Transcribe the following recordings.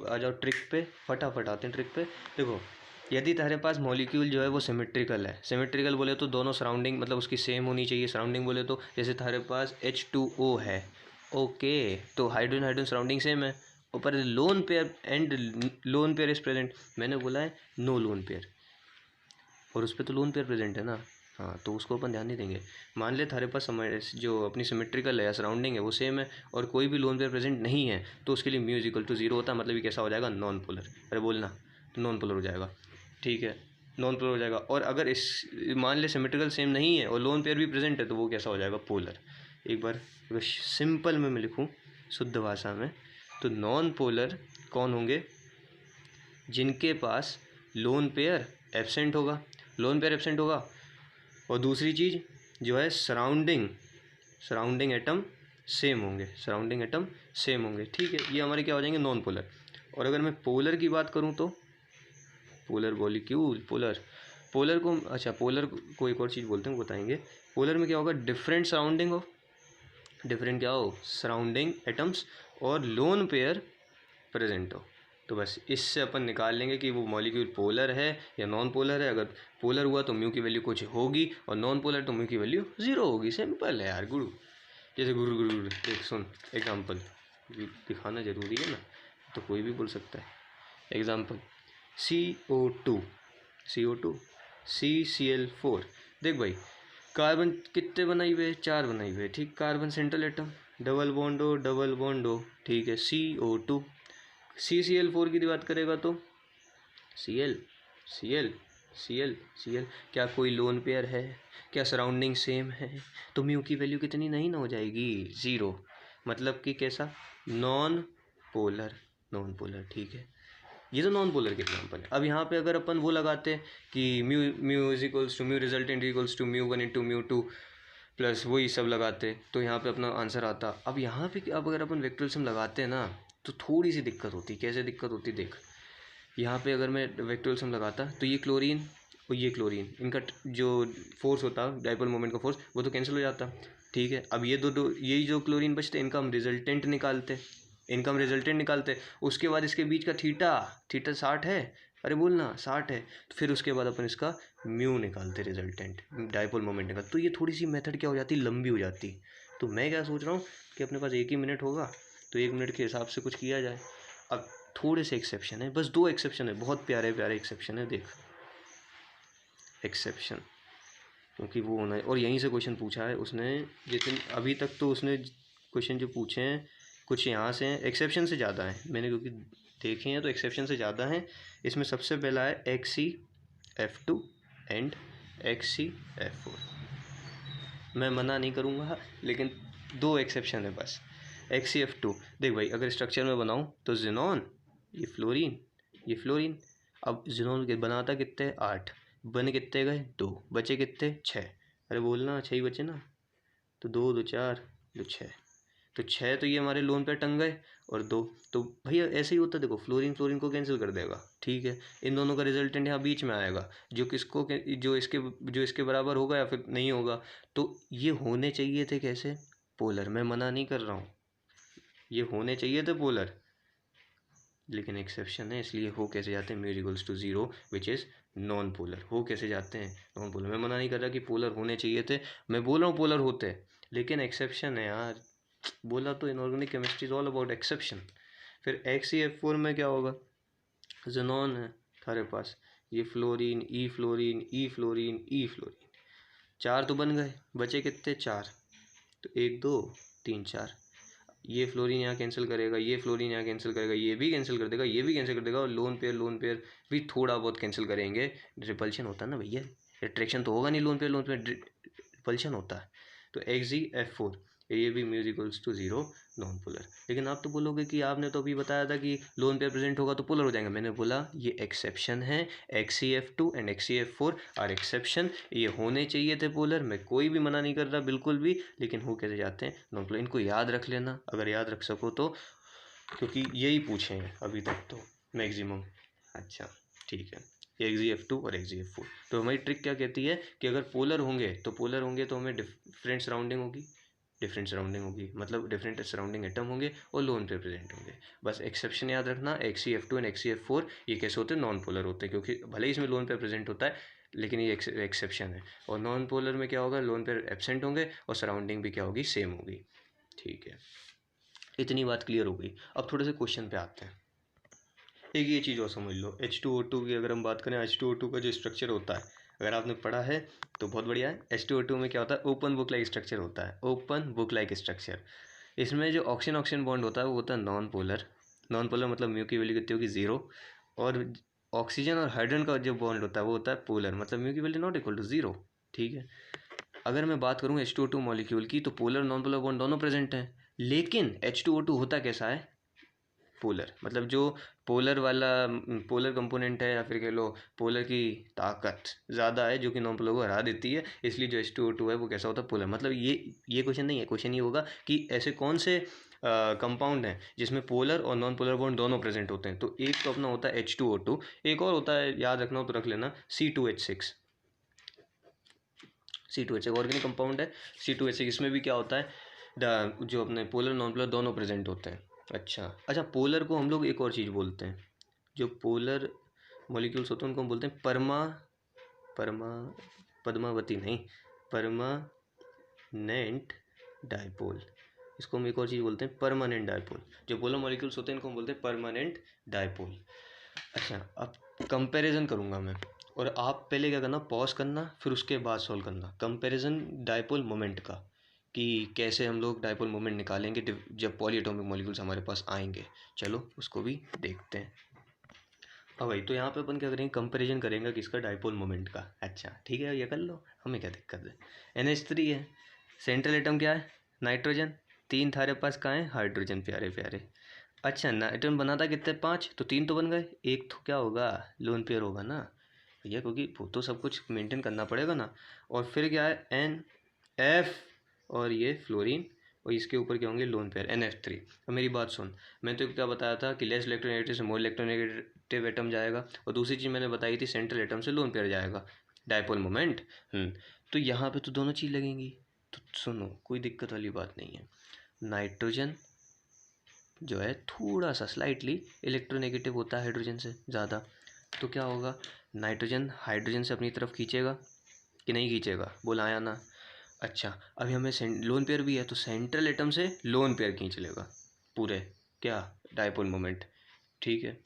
आ जाओ ट्रिक पे, फटाफट आते हैं ट्रिक पे। देखो, यदि तुम्हारे पास मॉलिक्यूल जो है वो सिमेट्रिकल है, सिमेट्रिकल बोले तो दोनों सराउंडिंग मतलब उसकी सेम होनी चाहिए। सराउंडिंग बोले तो जैसे तुम्हारे पास H2O है, ओके, तो हाइड्रोजन हाइड्रोजन सराउंडिंग सेम है। ऊपर lone pair and lone pair is present, मैंने बोला है नो लोन पेयर, और उस पर तो लोन पेयर प्रेजेंट है ना, हाँ, तो उसको अपन ध्यान नहीं देंगे। मान ले थारे पास जो अपनी सिमेट्रिकल है या सराउंडिंग है वो सेम है और कोई भी लोन पेयर प्रेजेंट नहीं है, तो उसके लिए म्यू इक्वल टू 0 होता है, मतलब ये कैसा हो जाएगा, नॉन पोलर। अरे बोलना, तो नॉन पोलर हो जाएगा, ठीक है, नॉन पोलर हो जाएगा। और अगर इस मान ले सिमेट्रिकल सेम नहीं है और लोन पेयर भी प्रेजेंट है, तो वो कैसा हो जाएगा, पोलर। एक बार अगर सिंपल में मैं लिखूँ शुद्ध भाषा में, तो नॉन पोलर कौन होंगे, जिनके पास लोन पेयर एब्सेंट होगा, लोन पेयर एब्सेंट होगा, और दूसरी चीज़ जो है सराउंडिंग एटम सेम होंगे, सराउंडिंग एटम सेम होंगे, ठीक है, ये हमारे क्या हो जाएंगे, नॉन पोलर। और अगर मैं पोलर की बात करूँ तो पोलर मॉलिक्यूल, पोलर को, अच्छा, पोलर को एक और चीज़ बोलते हैं, बताएंगे। पोलर में क्या होगा, डिफरेंट सराउंडिंग हो, डिफरेंट क्या हो, सराउंडिंग एटम्स, और लोन पेयर प्रेजेंट हो। तो बस इससे अपन निकाल लेंगे कि वो मॉलिक्यूल पोलर है या नॉन पोलर है। अगर पोलर हुआ तो म्यू की वैल्यू कुछ होगी, और नॉन पोलर तो म्यू की वैल्यू 0 होगी। सिंपल है यार गुरु, जैसे गुरु गुरु गुरु देख सुन, एग्जाम्पल दिखाना जरूरी है ना, तो कोई भी बोल सकता है। Example CO2, CCl4। देख भाई, कार्बन कितने बनाई हुए, 4 बनाई हुए, ठीक, carbon central atom, double bond हो, ठीक है, CO2। CCl4 की बात करेगा तो Cl Cl Cl Cl, क्या कोई लोन पेयर है, क्या सराउंडिंग सेम है, तो म्यू की वैल्यू कितनी नहीं ना हो जाएगी, 0, मतलब कि कैसा, नॉन पोलर, ठीक है। ये तो नॉन पोलर के एग्जाम्पल है। अब यहाँ पे अगर अपन वो लगाते हैं कि mu is equals to mu resultant equals to mu one into mu two plus वही सब लगाते, तो यहाँ पे अपना आंसर आता। अब यहाँ पे अब अगर अपन वेक्टोरिज्म लगाते हैं ना, तो थोड़ी सी दिक्कत होती। कैसे दिक्कत होती, देख, यहाँ पे अगर मैं वेक्टोरिज्म लगाता तो ये क्लोरीन और ये क्लोरीन, इनका जो फोर्स होता, डाइपोल मोमेंट का फोर्स, वो तो कैंसिल हो जाता, ठीक है। अब ये दो यही जो क्लोरीन बचते, इनका हम रिजल्टेंट निकालते, उसके बाद इसके बीच का थीटा 60 है, अरे बोलना 60 है, तो फिर उसके बाद अपन इसका म्यू निकालते, रिजल्टेंट डाइपोल मोमेंट निकालते। तो ये थोड़ी सी मेथड क्या हो जाती, लंबी हो जाती। तो मैं क्या सोच रहा हूँ कि अपने पास 1 ही मिनट होगा, तो 1 मिनट के हिसाब से कुछ किया जाए। अब थोड़े से एक्सेप्शन है, बस 2 एक्सेप्शन है, बहुत प्यारे प्यारे एक्सेप्शन है, देख एक्सेप्शन, क्योंकि वो होना है। और यहीं से क्वेश्चन पूछा है उसने, जितने अभी तक तो उसने क्वेश्चन जो पूछे हैं कुछ यहाँ से हैं, एक्सेप्शन से ज़्यादा हैं मैंने क्योंकि देखे हैं, तो एक्सेप्शन से ज़्यादा हैं। इसमें सबसे पहला है XeF2 एंड XeF4। मैं मना नहीं करूँगा, लेकिन 2 एक्सेप्शन है बस। XeF2, देख भाई, अगर स्ट्रक्चर में बनाऊँ तो जिनॉन, ये फ्लोरीन। अब जिनॉन के बनाता कितने, 8, बने कितने गए, 2, बचे कितने, 6, अरे बोलना 6 ही बचे ना, तो 2 2 4 2 6, तो 6 तो ये हमारे लोन पे टंग गए, और 2 तो भैया ऐसे ही होता है। देखो, फ्लोरीन को कैंसिल कर देगा, ठीक है, इन दोनों का रिजल्टेंट यहाँ बीच में आएगा, जो इसके बराबर होगा या फिर नहीं होगा। तो ये होने चाहिए थे कैसे, पोलर। मैं मना नहीं कर रहा हूँ, ये होने चाहिए थे पोलर, लेकिन एक्सेप्शन है, इसलिए हो कैसे जाते हैं, mu equals to 0 which is non polar. हो कैसे जाते हैं, नॉन पोलर। मैं मना नहीं कर रहा कि पोलर होने चाहिए थे, मैं बोल रहा हूँ पोलर होते, लेकिन एक्सेप्शन है यार। बोला तो inorganic chemistry is all about exception. फिर XeF4 में क्या होगा, ज़ेनॉन है हमारे पास, ये फ्लोरीन, ई फ्लोरीन, 4 तो बन गए, बचे कितने, 4, तो 1 2 3 4, ये फ्लोरीन यहाँ कैंसिल करेगा, ये फ्लोरीन यहाँ कैंसिल करेगा, ये भी कैंसिल कर देगा, ये भी कैंसिल कर देगा, और लोन पेयर भी थोड़ा बहुत कैंसिल करेंगे। रिपल्शन होता है ना भैया, अट्रैक्शन तो होगा नहीं, लोन पेयर रिपल्शन होता है। तो XeF4, ये भी mu equals to 0 non polar. लेकिन आप तो बोलोगे कि आपने तो अभी बताया था कि लोन पेयर प्रेजेंट होगा तो पोलर हो जाएंगे। मैंने बोला ये एक्सेप्शन है, XeF2 and XeF4 are exception, ये होने चाहिए थे पोलर। मैं कोई भी मना नहीं कर रहा बिल्कुल भी, लेकिन हो कैसे जाते हैं, नॉन पोलर। इनको याद रख लेना अगर याद रख सको तो, क्योंकि यही पूछे हैं अभी तक तो मैक्सिमम। अच्छा ठीक है, XeF2 और XeF4। तो हमारी ट्रिक क्या कहती है कि अगर पोलर होंगे तो हमें डिफरेंट सराउंडिंग होगी, डिफरेंट सराउंडिंग होगी, मतलब डिफरेंट सराउंडिंग एटम होंगे और लोन पेयर प्रेजेंट होंगे। बस एक्सेप्शन याद रखना, XeF2 एंड XeF4 ये कैसे होते हैं, नॉन पोलर होते हैं, क्योंकि भले ही इसमें लोन पेयर प्रेजेंट होता है लेकिन ये एक्सेप्शन है। और नॉन पोलर में क्या होगा, लोन पेयर एब्सेंट होंगे और सराउंडिंग भी क्या होगी, सेम होगी। ठीक है, इतनी बात क्लियर हो गई। अब थोड़े से क्वेश्चन पे आते हैं। एक ये चीज़ और समझ लो, H2O2 की अगर हम बात करें, H2O2 का जो स्ट्रक्चर होता है अगर आपने पढ़ा है तो बहुत बढ़िया है। H2O2 में क्या होता है, ओपन बुक लाइक स्ट्रक्चर होता है, ओपन बुक लाइक स्ट्रक्चर। इसमें जो ऑक्सीजन ऑक्सीजन बॉन्ड होता है वो होता है नॉन पोलर। नॉन पोलर मतलब म्यू की वैल्यू कितनी होगी, 0। और ऑक्सीजन और हाइड्रोजन का जो बॉन्ड होता है वो होता है पोलर, मतलब म्यू की वैल्यू नॉट इक्वल टू 0। ठीक है, अगर मैं बात करूँ H2O2 मॉलिक्यूल की तो पोलर नॉन पोलर बॉन्ड दोनों प्रेजेंट हैं, लेकिन H2O2 होता कैसा है, पोलर। मतलब जो पोलर वाला पोलर कंपोनेंट है या फिर कह लो पोलर की ताकत ज़्यादा है जो कि नॉन पोलर को हरा देती है, इसलिए जो H2O2 है वो कैसा होता है, पोलर। मतलब ये क्वेश्चन नहीं है, क्वेश्चन ये होगा कि ऐसे कौन से कंपाउंड हैं जिसमें पोलर और नॉन पोलर बॉन्ड दोनों प्रेजेंट होते हैं। तो एक तो अपना होता है H2O2, एक और होता है, याद रखना हो तो रख लेना, C2H6। C2H6 ऑर्गेनिक कंपाउंड है, C2H6। इसमें भी क्या होता है, जो अपने पोलर नॉन पोलर दोनों प्रेजेंट होते हैं। अच्छा, पोलर को हम लोग एक और चीज़ बोलते हैं, जो पोलर मॉलिक्यूल्स होते हैं उनको हम बोलते हैं पद्मावती नहीं, परमानेंट डाइपोल। इसको हम एक और चीज़ बोलते हैं, परमानेंट डाइपोल। जो पोलर मॉलिक्यूल्स होते हैं इनको हम बोलते हैं परमानेंट डाइपोल। अच्छा, अब कंपैरिजन करूँगा मैं, और आप पहले क्या करना, पॉज करना, फिर उसके बाद सॉल्व करना। कंपैरिजन डाइपोल मोमेंट का, कि कैसे हम लोग डाइपोल मोमेंट निकालेंगे जब पॉलीएटॉमिक मॉलिक्यूल्स हमारे पास आएंगे। चलो उसको भी देखते हैं। अब भाई तो यहाँ पे अपन क्या करेंगे, कंपैरिजन करेंगे किसका, डाइपोल मोमेंट का। अच्छा ठीक है, ये कर लो, हमें क्या दिक्कत है। NH3 है, सेंट्रल एटम क्या है, नाइट्रोजन। 3 थारे पास कहाँ है, हाइड्रोजन, प्यारे प्यारे। अच्छा, नाइट्रोजन बना था कितने, 5, तो 3 तो बन गए, एक तो क्या होगा, लोन पेयर होगा ना भैया, क्योंकि वो तो सब कुछ मेंटेन करना पड़ेगा ना। और फिर क्या है, NF, और ये फ्लोरीन, और इसके ऊपर क्या होंगे, लोन पेयर NF3। अब मेरी बात सुन, मैं तो क्या बताया था कि लेस इलेक्ट्रोनेगेटिव से मोर इलेक्ट्रोनेगेटिव एटम जाएगा, और दूसरी चीज़ मैंने बताई थी सेंट्रल एटम से लोन पेयर जाएगा, डाइपोल मोमेंट। तो यहाँ पे तो दोनों चीज़ लगेंगी। तो सुनो, कोई दिक्कत वाली बात नहीं है। नाइट्रोजन जो है थोड़ा सा स्लाइटली इलेक्ट्रोनेगेटिव होता है हाइड्रोजन से ज़्यादा, तो क्या होगा, नाइट्रोजन हाइड्रोजन से अपनी तरफ खींचेगा कि नहीं खींचेगा, बोला आया ना। अच्छा, अभी हमें लोन पेयर भी है तो सेंट्रल एटम से लोन पेयर खींच लेगा पूरे, क्या, डाइपोल मोमेंट। ठीक है,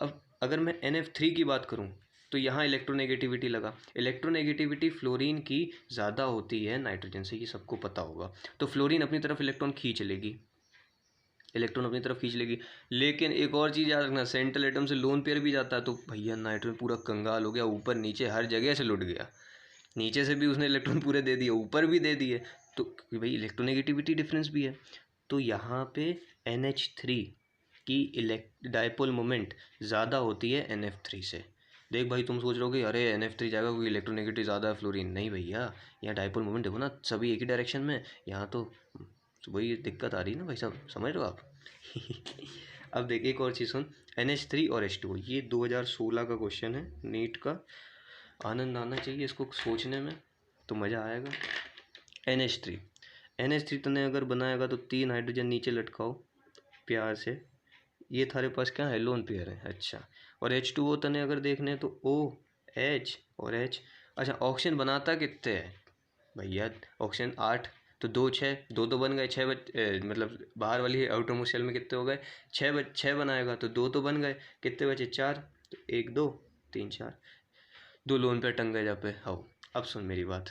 अब अगर मैं NF3 की बात करूं तो यहाँ इलेक्ट्रोनेगेटिविटी लगा, इलेक्ट्रोनेगेटिविटी फ्लोरीन की ज़्यादा होती है नाइट्रोजन से, ये सबको पता होगा। तो फ्लोरीन अपनी तरफ इलेक्ट्रॉन खींच लेगी, इलेक्ट्रॉन अपनी तरफ खींच लेगी। लेकिन एक और चीज़ याद रखना, सेंट्रल एटम से लोन पेयर भी जाता है तो भैया नाइट्रोजन पूरा कंगाल हो गया, ऊपर नीचे हर जगह से लुट गया। नीचे से भी उसने इलेक्ट्रॉन पूरे दे दिए, ऊपर भी दे दिए, तो भाई इलेक्ट्रोनेगेटिविटी डिफरेंस भी है। तो यहाँ पे NH3 की डाइपोल मोमेंट ज़्यादा होती है NF3 से। देख भाई, तुम सोच रहे हो कि अरे NF3 जाएगा क्योंकि इलेक्ट्रोनेगेटिव ज़्यादा है फ्लोरीन, नहीं भैया, यहाँ डाइपोल मोमेंट देखो ना, सभी एक ही डायरेक्शन में। यहाँ तो वही दिक्कत आ रही है ना भाई साहब, समझ रहे हो आप। अब देख एक और चीज़ सुन, NH3 और H2O, ये 2016 का क्वेश्चन है नीट का, आनंद आना चाहिए इसको सोचने में, तो मज़ा आएगा। NH3 तने अगर बनाएगा तो 3 हाइड्रोजन नीचे लटकाओ प्यार से, ये थारे पास क्या है, लोन पेयर है। अच्छा, और H2O तने अगर देखने तो OH और H। अच्छा, ऑक्सीजन बनाता कितने है भैया, ऑक्सीजन 8, तो 2 6, 2 तो बन गए, 6 मतलब बाहर वाली आउटर मोस्ट शेल में कितने हो गए, 6 बनाएगा तो 2 तो बन गए, कितने बचे, 4, तो 1 2 3 4, 2 लोन पे टंग गए जहाँ पे। हाँ, अब सुन मेरी बात,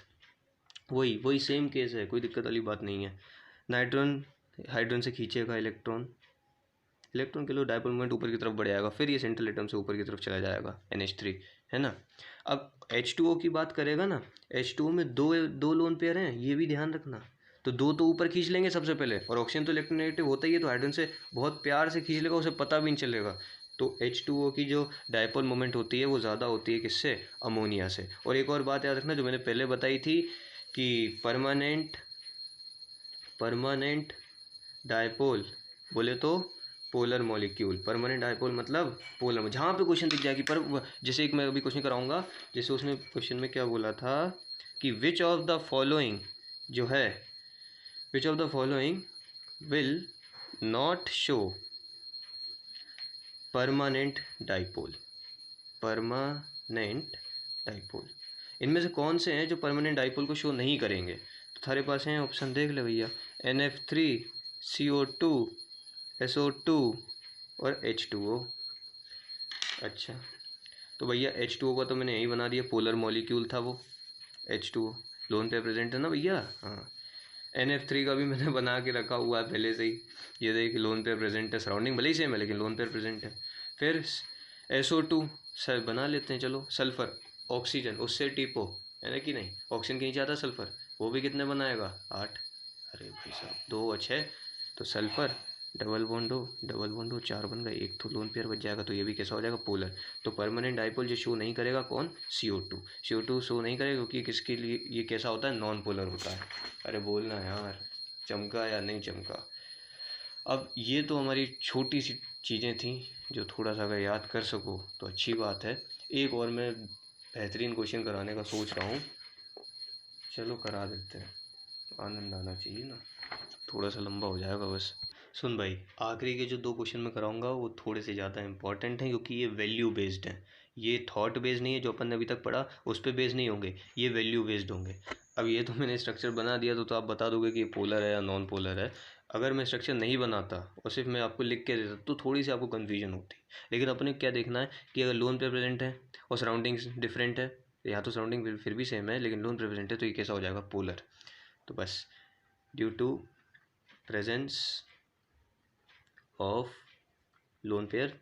वही सेम केस है, कोई दिक्कत वाली बात नहीं है। नाइट्रोजन हाइड्रोजन से खींचेगा इलेक्ट्रॉन के लिए डाइपोल मोमेंट ऊपर की तरफ बढ़ जाएगा, फिर ये सेंट्रल एटम से ऊपर की तरफ चला जाएगा NH3, है ना। अब H2O की बात करेगा ना, H2O में दो लोन पेयर हैं, ये भी ध्यान रखना। तो 2 तो ऊपर खींच लेंगे सबसे पहले, और ऑक्सीजन तो इलेक्ट्रोनेगेटिव होता ही है, तो हाइड्रोजन से बहुत प्यार से खींच लेगा, उसे पता भी नहीं चलेगा। तो H2O की जो डाइपोल मोमेंट होती है वो ज़्यादा होती है किससे, अमोनिया से। और एक और बात याद रखना जो मैंने पहले बताई थी कि परमानेंट डाइपोल बोले तो पोलर मॉलिक्यूल, परमानेंट डाइपोल मतलब पोलर, जहाँ पे क्वेश्चन दिख जाएगी। पर जैसे एक मैं अभी क्वेश्चन कराऊंगा, जैसे उसने क्वेश्चन में क्या बोला था कि विच ऑफ द फॉलोइंग जो है which of the following will not show permanent dipole, permanent dipole, इनमें से कौन से हैं जो परमानेंट डाइपोल को शो नहीं करेंगे? तो थारे पास हैं ऑप्शन, देख ले भैया, NF3, CO2, SO2 और H2O। अच्छा, तो भैया H2O का तो मैंने यही बना दिया, पोलर मॉलिक्यूल था वो H2O, लोन पे प्रेजेंट है ना भैया। हाँ, NF3 का भी मैंने बना के रखा हुआ है पहले से ही, ये देख लोन पे प्रेजेंट है, सराउंडिंग भले ही सेम है लेकिन लोन पे प्रेजेंट है। फिर SO2 सर बना लेते हैं, चलो। सल्फर, ऑक्सीजन, उससे टिपो है ना कि नहीं, ऑक्सीजन के नीचे आता है सल्फर, वो भी कितने बनाएगा, 8। अरे भाई साहब 2 और 6, तो सल्फर डबल बॉन्ड हो 4 बन गए, एक तो लोन पेयर बच जाएगा, तो ये भी कैसा हो जाएगा, पोलर। तो परमानेंट डाइपोल जो शो नहीं करेगा कौन, CO2 शो नहीं करेगा क्योंकि किसके लिए ये कैसा होता है, नॉन पोलर होता है। अरे बोलना यार, चमका या नहीं चमका। अब ये तो हमारी छोटी सी चीज़ें थी जो थोड़ा सा अगर याद कर सको तो अच्छी बात है। एक और मैं बेहतरीन क्वेश्चन कराने का सोच रहा हूँ, चलो करा देते हैं, आनंद आना चाहिए ना, थोड़ा सा लंबा हो जाएगा बस। सुन भाई, आखिरी के जो 2 क्वेश्चन मैं कराऊंगा वो थोड़े से ज़्यादा इंपॉर्टेंट हैं क्योंकि ये वैल्यू बेस्ड हैं, ये थॉट बेस्ड नहीं है जो अपन ने अभी तक पढ़ा उस पर बेस्ड नहीं होंगे, ये वैल्यू बेस्ड होंगे। अब ये तो मैंने स्ट्रक्चर बना दिया तो आप बता दोगे कि ये पोलर है या नॉन पोलर है। अगर मैं स्ट्रक्चर नहीं बनाता और सिर्फ मैं आपको लिख के देता तो थोड़ी सी आपको कन्फ्यूजन होती, लेकिन अपने क्या देखना है कि अगर लोन पे प्रेजेंट है और सराउंडिंग्स डिफरेंट है, यहाँ तो सराउंडिंग फिर भी सेम है लेकिन लोन पे प्रेजेंट है, तो ये कैसा हो जाएगा, पोलर। तो बस, due to presence of lone pair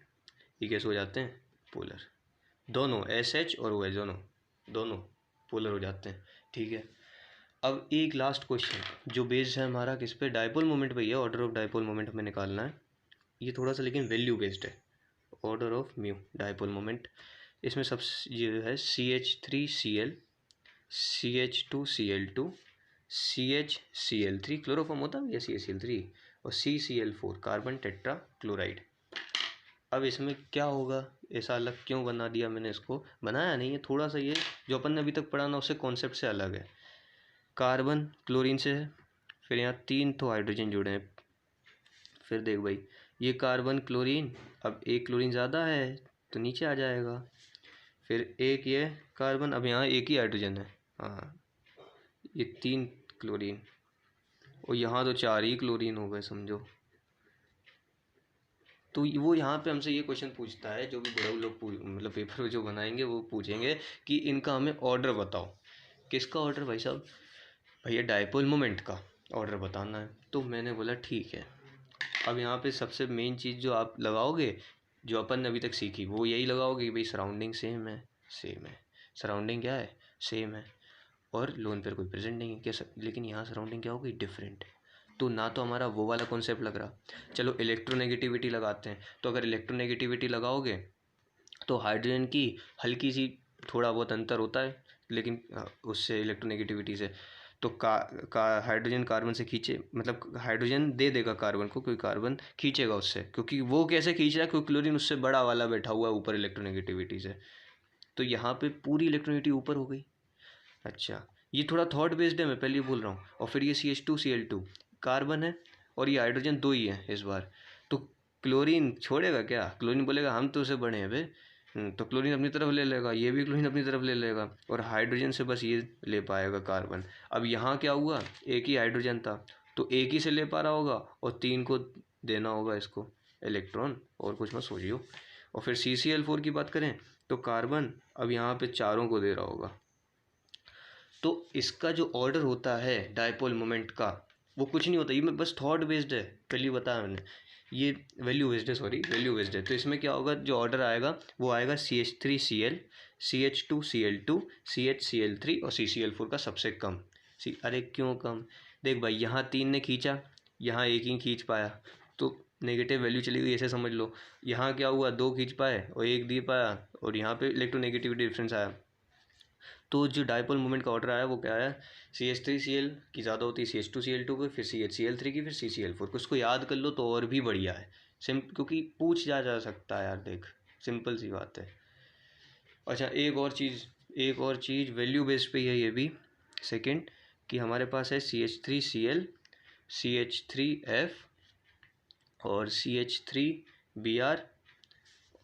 ये कैसे हो जाते हैं, पोलर। दोनों SH और OH दोनों पोलर हो जाते हैं, ठीक है। अब एक लास्ट क्वेश्चन जो बेस्ड है हमारा किस पे, डाइपोल मोमेंट पे, ये ऑर्डर ऑफ डाइपोल मोमेंट हमें निकालना है। ये थोड़ा सा लेकिन वैल्यू बेस्ड है, order of mu dipole moment. इसमें सब ये है CH3Cl, CH2Cl2, CHCl3 क्लोरोफॉर्म होता है या CaCl3, और CCl4 कार्बन टेट्रा क्लोराइड। अब इसमें क्या होगा, ऐसा अलग क्यों बना दिया मैंने, इसको बनाया नहीं है, थोड़ा सा ये जो अपन ने अभी तक पढ़ा ना उससे कॉन्सेप्ट से अलग है। कार्बन क्लोरीन से है, फिर यहाँ 3 तो हाइड्रोजन जुड़े हैं, फिर देख भाई ये कार्बन क्लोरीन, अब एक क्लोरीन ज़्यादा है तो नीचे आ जाएगा, फिर एक ये कार्बन, अब यहाँ एक ही हाइड्रोजन है, हाँ ये 3 क्लोरीन, और यहाँ तो 4 ही क्लोरीन हो गए समझो। तो वो यहाँ पे हमसे ये क्वेश्चन पूछता है, जो भी बड़े लोग मतलब पेपर जो बनाएंगे वो पूछेंगे कि इनका हमें ऑर्डर बताओ। किसका ऑर्डर भाई साहब, भैया डाइपोल मोमेंट का ऑर्डर बताना है। तो मैंने बोला ठीक है। अब यहाँ पे सबसे मेन चीज़ जो आप लगाओगे, जो अपन ने अभी तक सीखी वो यही लगाओगे कि भाई सराउंडिंग सेम है, सराउंडिंग क्या है, सेम है, और लोन पर कोई प्रेजेंट नहीं है क्या, लेकिन यहाँ सराउंडिंग क्या होगी, डिफरेंट है। तो ना तो हमारा वो वाला कॉन्सेप्ट लग रहा। चलो इलेक्ट्रोनेगेटिविटी लगाते हैं, तो अगर इलेक्ट्रोनेगेटिविटी लगाओगे तो हाइड्रोजन की हल्की सी थोड़ा बहुत अंतर होता है, लेकिन उससे इलेक्ट्रोनेगेटिविटी से तो हाइड्रोजन कार्बन से खींचे, मतलब हाइड्रोजन दे देगा कार्बन को, क्योंकि कार्बन खींचेगा उससे, क्योंकि वो कैसे खींच रहा है, क्योंकि क्लोरीन उससे बड़ा वाला बैठा हुआ है ऊपर इलेक्ट्रोनेगेटिविटी से, तो यहाँ पे पूरी इलेक्ट्रोनेगेटिविटी ऊपर हो गई। अच्छा, ये थोड़ा थॉट बेस्ड है, मैं पहले ही बोल रहा हूँ। और फिर ये CH2Cl2 कार्बन है और ये हाइड्रोजन 2 ही है इस बार, तो क्लोरीन छोड़ेगा क्या, क्लोरीन बोलेगा हम तो उसे बड़े हैं बे, तो क्लोरीन अपनी तरफ ले लेगा, ये भी क्लोरीन अपनी तरफ ले लेगा, और हाइड्रोजन से बस ये ले पाएगा कार्बन। अब यहाँ क्या हुआ, एक ही हाइड्रोजन था तो एक ही से ले पा रहा होगा, और 3 को देना होगा इसको इलेक्ट्रॉन, और कुछ मत सोचियो। और फिर CCl4 की बात करें तो कार्बन अब यहाँ पे 4 को दे रहा होगा। तो इसका जो ऑर्डर होता है डाइपोल मोमेंट का वो कुछ नहीं होता, ये मैं बस थॉट बेस्ड है, पहले बताया मैंने, ये वैल्यू बेस्ड है, सॉरी वैल्यू बेस्ड है। तो इसमें क्या होगा, जो ऑर्डर आएगा वो आएगा CH3Cl, CH2Cl2, CHCl3 और CCl4 का सबसे कम। अरे क्यों कम, देख भाई यहाँ 3 ने खींचा, यहाँ एक ही खींच पाया, तो नेगेटिव वैल्यू चली गई, ऐसे समझ लो। यहाँ क्या हुआ, 2 खींच पाए और 1 दे पाया, और यहाँ पे इलेक्ट्रोनेगेटिविटी डिफरेंस आया। तो जो डाइपोल मोमेंट का ऑर्डर आया वो क्या है, CH3Cl की ज़्यादा होती है CH2Cl2 की, फिर CHCl3 की, फिर CCl4 को। उसको याद कर लो तो और भी बढ़िया है, क्योंकि पूछ जा सकता है यार, देख सिंपल सी बात है। अच्छा एक और चीज़ वैल्यू बेस पे है ये भी, सेकंड, कि हमारे पास है CH3Cl CH3F और CH3Br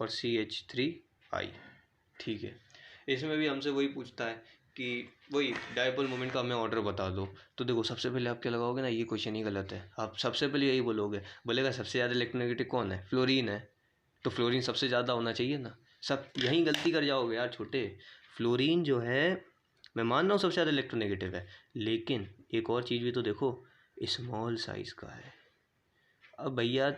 और CH3I। ठीक है, इसमें भी हमसे वही पूछता है कि वही डायपोल मोमेंट का हमें ऑर्डर बता दो। तो देखो सबसे पहले आप क्या लगाओगे ना, ये क्वेश्चन ही गलत है। आप सबसे पहले यही बोलोगे, बोलेगा सबसे ज़्यादा इलेक्ट्रोनेगेटिव कौन है, फ्लोरीन है, तो फ्लोरीन सबसे ज़्यादा होना चाहिए ना। सब यहीं गलती कर जाओगे यार छोटे। फ्लोरीन जो है, मैं मान रहा हूँ सबसे ज़्यादा इलेक्ट्रोनेगेटिव है, लेकिन एक और चीज़ भी तो देखो, स्मॉल साइज़ का है। अब भैया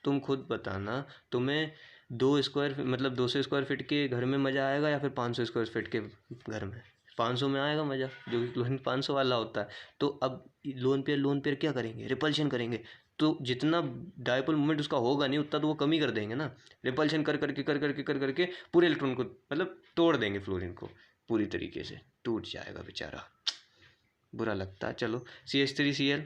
तुम खुद बताना, तुम्हें 200 स्क्वायर फीट के घर में मज़ा आएगा या फिर 500 स्क्वायर फीट के घर में? 500 में आएगा मज़ा, जो कि क्लोरीन 500 वाला होता है। तो अब लोन पेयर क्या करेंगे, रिपल्शन करेंगे। तो जितना डायपोल मोमेंट उसका होगा नहीं, उतना तो वो कम ही कर देंगे ना। रिपल्शन कर करके पूरे इलेक्ट्रॉन को मतलब तोड़ देंगे, फ्लोरीन को पूरी तरीके से टूट जाएगा बेचारा, बुरा लगता है। चलो CH3Cl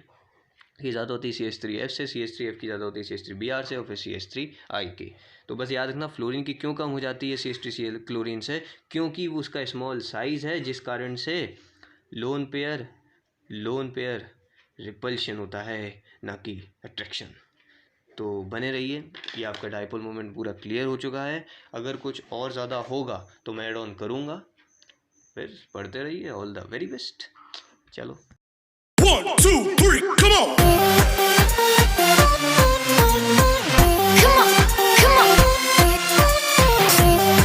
की ज़्यादा होती है CH3F से, CH3F की ज़्यादा होती है CH3Br से, और फिर CH3I की। तो बस याद रखना फ्लोरीन की क्यों कम हो जाती है CH3Cl क्लोरीन से, क्योंकि वो उसका स्मॉल साइज़ है, जिस कारण से लोन पेयर रिपल्शन होता है, ना कि अट्रैक्शन। तो बने रहिए, ये आपका डायपोल मोमेंट पूरा क्लियर हो चुका है। अगर कुछ और ज़्यादा होगा तो मैं ऐड ऑन करूँगा, फिर पढ़ते रहिए। All the very best. चलो 1 2 3 come on